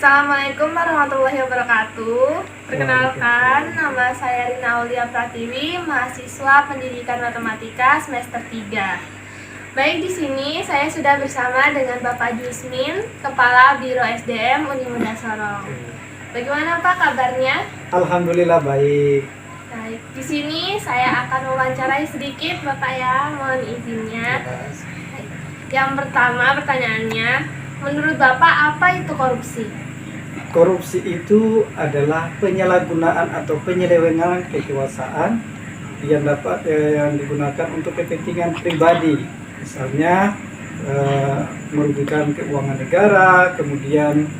Assalamualaikum warahmatullahi wabarakatuh. Perkenalkan, nama saya Rina Aulia Pratiwi, mahasiswa Pendidikan Matematika semester 3. Baik, di sini saya sudah bersama dengan Bapak Jusmin, Kepala Biro SDM Unimeda Sorong. Bagaimana Pak kabarnya? Alhamdulillah baik. Baik, di sini saya akan mewawancarai sedikit Bapak ya, mohon izinnya. Yang pertama pertanyaannya, menurut Bapak apa itu korupsi? Korupsi itu adalah penyalahgunaan atau penyelewengan kekuasaan yang digunakan untuk kepentingan pribadi, misalnya merugikan keuangan negara, kemudian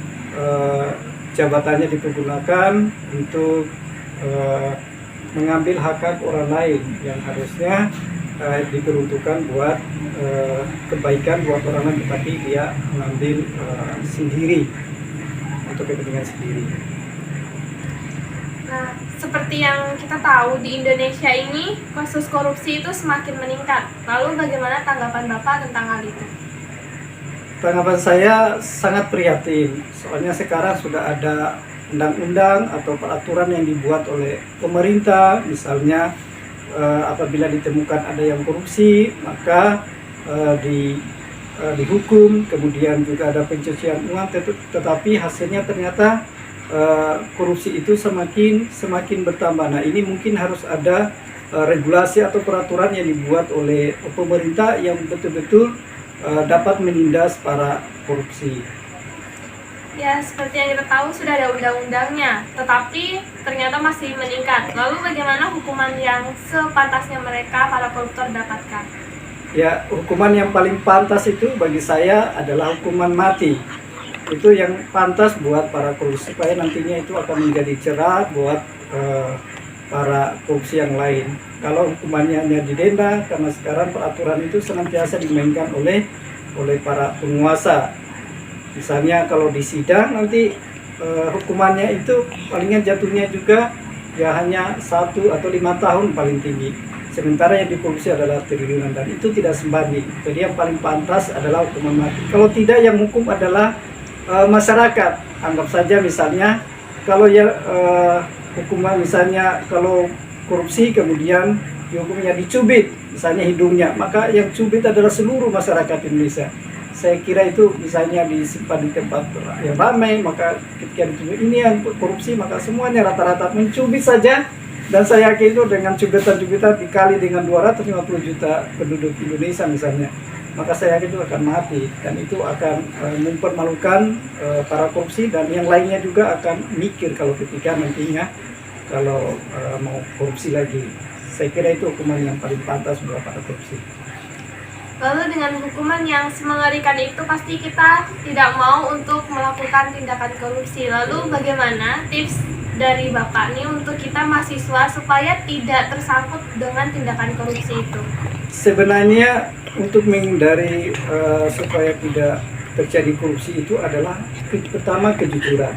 jabatannya dipergunakan untuk mengambil hak orang lain yang harusnya diperuntukkan buat kebaikan buat orang lain, tetapi dia mengambil sendiri untuk kepentingan sendiri. Nah, seperti yang kita tahu di Indonesia ini kasus korupsi itu semakin meningkat. Lalu bagaimana tanggapan Bapak tentang hal itu? Tanggapan saya sangat prihatin, soalnya sekarang sudah ada undang-undang atau peraturan yang dibuat oleh pemerintah, misalnya apabila ditemukan ada yang korupsi maka dihukum, kemudian juga ada pencucian uang, tetapi hasilnya ternyata korupsi itu semakin bertambah. Nah, ini mungkin harus ada regulasi atau peraturan yang dibuat oleh pemerintah yang betul-betul dapat menindas para korupsi. Ya, seperti yang kita tahu sudah ada undang-undangnya, tetapi ternyata masih meningkat. Lalu bagaimana hukuman yang sepantasnya mereka para koruptor dapatkan? Ya, hukuman yang paling pantas itu bagi saya adalah hukuman mati. Itu yang pantas buat para korupsi, supaya nantinya itu akan menjadi cerah buat para korupsi yang lain. Kalau hukumannya hanya didenda, karena sekarang peraturan itu senantiasa dimainkan oleh para penguasa. Misalnya kalau di sidang nanti hukumannya itu palingan jatuhnya juga ya hanya 1 atau 5 tahun paling tinggi. Sementara yang dikorupsi adalah triliunan, dan itu tidak sebanding. Jadi yang paling pantas adalah hukuman mati. Kalau tidak, yang hukum adalah masyarakat. Anggap saja misalnya kalau hukuman misalnya kalau korupsi kemudian dihukumnya dicubit misalnya hidungnya, maka yang cubit adalah seluruh masyarakat Indonesia. Saya kira itu misalnya disimpan di tempat yang ramai, maka ketika dicubit ini yang korupsi, maka semuanya rata-rata mencubit saja. Dan saya yakin itu dengan cubitan-cubitan dikali dengan 250 juta penduduk Indonesia misalnya, maka saya yakin itu akan mati, dan itu akan mempermalukan para korupsi, dan yang lainnya juga akan mikir kalau ketika nantinya kalau mau korupsi lagi. Saya kira itu hukuman yang paling pantas buat para korupsi. Lalu dengan hukuman yang semengerikan itu pasti kita tidak mau untuk melakukan tindakan korupsi. Lalu bagaimana tips dari Bapak nih untuk kita mahasiswa supaya tidak tersangkut dengan tindakan korupsi itu? Sebenarnya untuk menghindari supaya tidak terjadi korupsi itu adalah pertama kejujuran.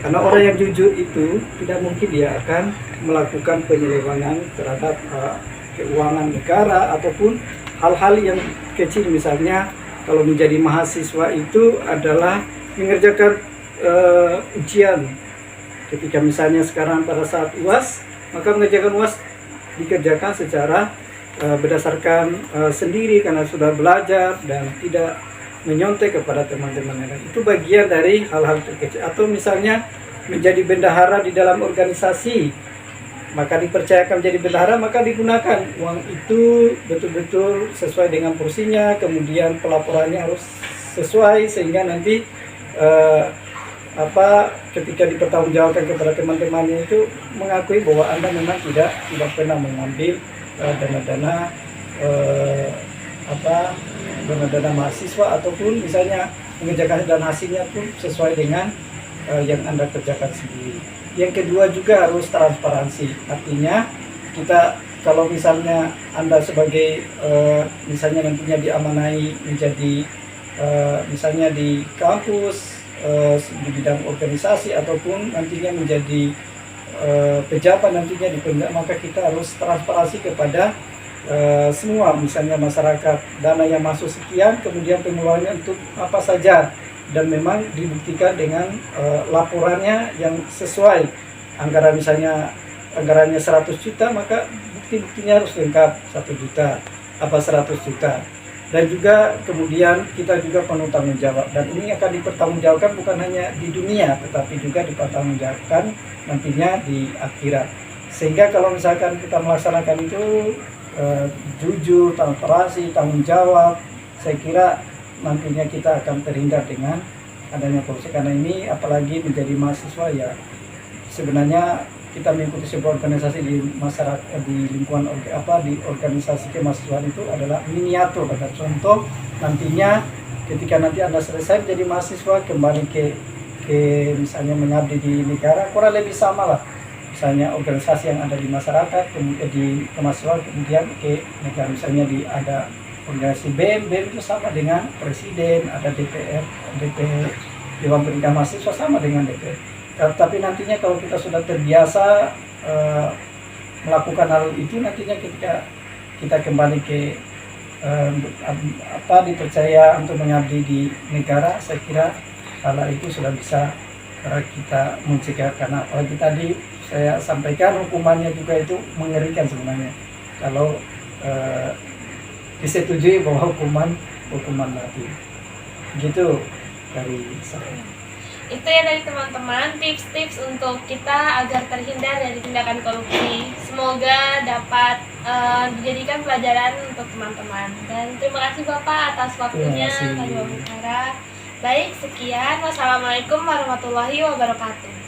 Karena orang yang jujur itu tidak mungkin dia akan melakukan penyelewengan terhadap keuangan negara ataupun hal-hal yang kecil. Misalnya kalau menjadi mahasiswa itu adalah mengerjakan ujian. Ketika misalnya sekarang pada saat UAS, maka mengerjakan UAS dikerjakan secara berdasarkan sendiri karena sudah belajar dan tidak menyontek kepada teman-teman yang lain. Itu bagian dari hal-hal terkecil. Atau misalnya menjadi bendahara di dalam organisasi, maka dipercayakan menjadi bendahara, maka digunakan uang itu betul-betul sesuai dengan porsinya, kemudian pelaporannya harus sesuai sehingga nanti ketika dipertanggungjawabkan kepada teman-temannya itu mengakui bahwa Anda memang tidak pernah mengambil dana-dana mahasiswa, ataupun misalnya mengerjakan dan hasilnya pun sesuai dengan yang Anda kerjakan sendiri. Yang kedua juga harus transparansi. Artinya kita kalau misalnya Anda sebagai misalnya nantinya diamanai menjadi misalnya di kampus di bidang organisasi, ataupun nantinya menjadi pejabat nantinya di pemerintah, maka kita harus transparansi kepada semua, misalnya masyarakat, dana yang masuk sekian, kemudian pengeluarannya untuk apa saja. dan memang dibuktikan dengan laporannya yang sesuai. Anggarannya 100 juta, maka bukti-buktinya harus lengkap 1 juta, 100 juta. Dan juga kemudian kita juga penuh tanggung jawab, dan ini akan dipertanggungjawabkan bukan hanya di dunia tetapi juga dipertanggungjawabkan nantinya di akhirat. Sehingga kalau misalkan kita melaksanakan itu jujur, transparansi, tanggung jawab, saya kira nantinya kita akan terhindar dengan adanya korupsi. Karena ini apalagi menjadi mahasiswa, ya sebenarnya kita mengikuti sebuah organisasi di masyarakat, di lingkungan di organisasi kemahasiswaan itu adalah miniatur pada contoh nantinya ketika nanti Anda selesai menjadi mahasiswa kembali ke misalnya mengabdi di negara, kurang lebih sama lah, misalnya organisasi yang ada di masyarakat, kemudian di kemahasiswaan, kemudian ke negara, misalnya ada organisasi BEM itu sama dengan presiden, ada DPR, Dewan Pendidikan Mahasiswa sama dengan DPR. Tapi nantinya kalau kita sudah terbiasa melakukan hal itu, nantinya ketika kita kembali ke dipercaya untuk mengabdi di negara, saya kira hal itu sudah bisa kita mencegah. Karena apalagi tadi saya sampaikan hukumannya juga itu mengerikan sebenarnya kalau disetujui bahwa hukuman mati. Gitu dari saya. Itu ya dari teman-teman, tips-tips untuk kita agar terhindar dari tindakan korupsi. Semoga dapat dijadikan pelajaran untuk teman-teman. Dan terima kasih Bapak atas waktunya kami berbicara. Baik, sekian. Wassalamualaikum warahmatullahi wabarakatuh.